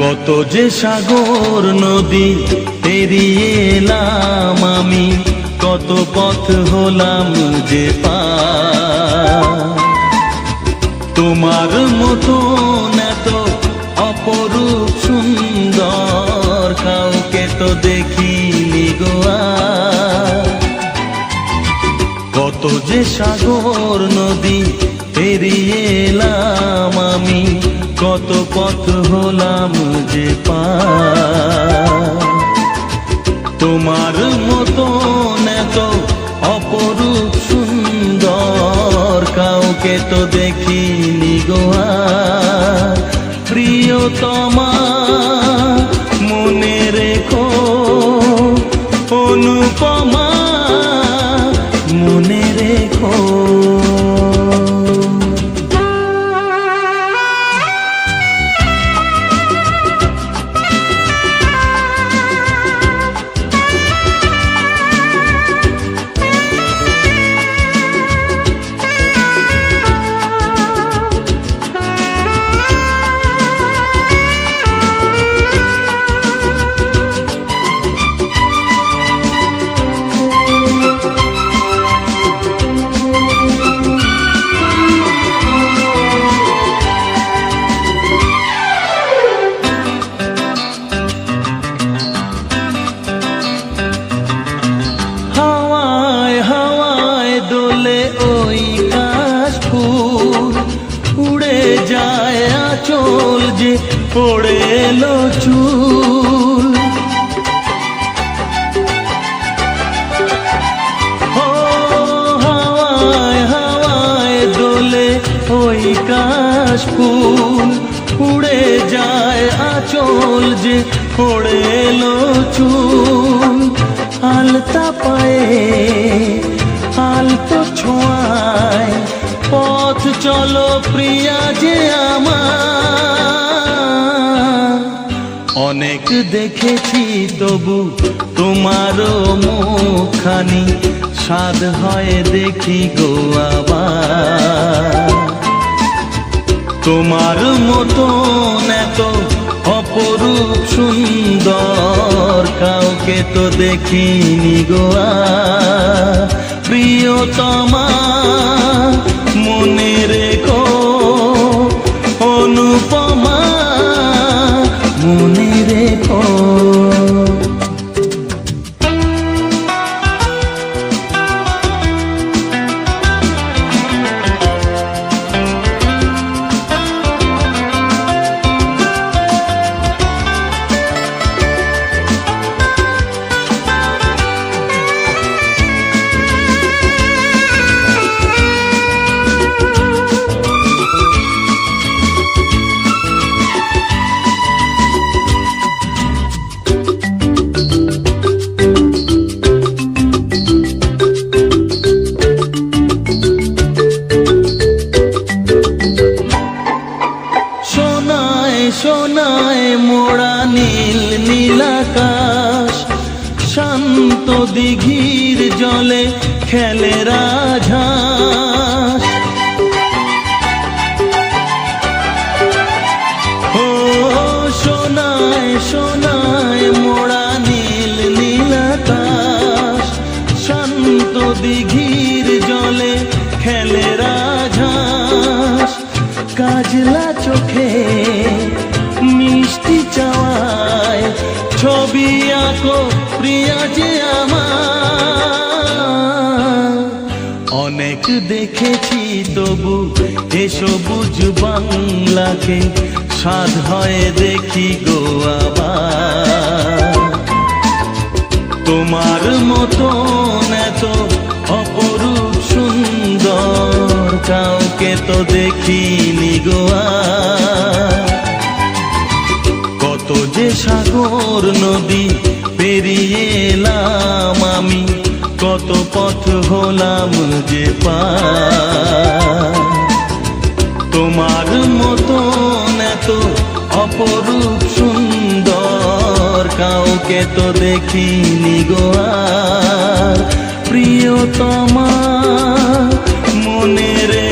কত যে সাগর নদী পেরিয়ে এলাম আমি, কত পথ হলাম যে পার। তোমার মতন এত অপরূপ সুন্দর কাউকে তো দেখিনি গো আর। কত যে সাগর নদী পেরিয়ে এলাম আমি, কত পথ হলাম যে পার। তোমার মতন এত অপরূপ সুন্দর কাউকে তো দেখিনি গো আর। প্রিয়তমা মনে রেখো, অনুপমা মনে রেখো। চল যে পড়ে এলো চুল, হাওয়ায় হাওয়ায় দোলে ওই কাশ ফুল। উড়ে যায় আঁচল যে পড়ে এলো চুল। আলতা পায়ে আলতো ছোঁয়ায় পথ চলো প্রিয়া যে আমার। অনেক দেখেছি তবু তোমারও মুখখানি, স্বাদ হয় দেখি গো আবার। তোমার মতন এত অপরূপ সুন্দর কাউকে তো দেখিনি গো আর। প্রিয়তমা মনে রেখো, অনুপমা মনে রেখো। সোনায় মোড়া নীল নীলাকাশ, শান্ত দিঘির জলে খেলে রাজহাঁস। ও সোনায় সোনায় মোড়া নীল নীলাকাশ, শান্ত দিঘির জলে খেলে রাজহাঁস। কাজলা চোখে মিষ্টি চাওয়ায় ছবি আঁকো প্রিয়া যে আমার। অনেক দেখেছি তবু এ সবুজ বাংলাকে, স্বাদ হয় দেখি গো আবার। তোমার মতন এত অপরূপ সুন্দর কাউকে তো দেখিনি গো আর। কত যে সাগর নদী পেরিয়ে এলাম আমি, কত পথ হলাম যে পার। তোমার মতন এত অপরূপ সুন্দর কাউকে তো দেখিনি গো আর। প্রিয়তমা মনে রে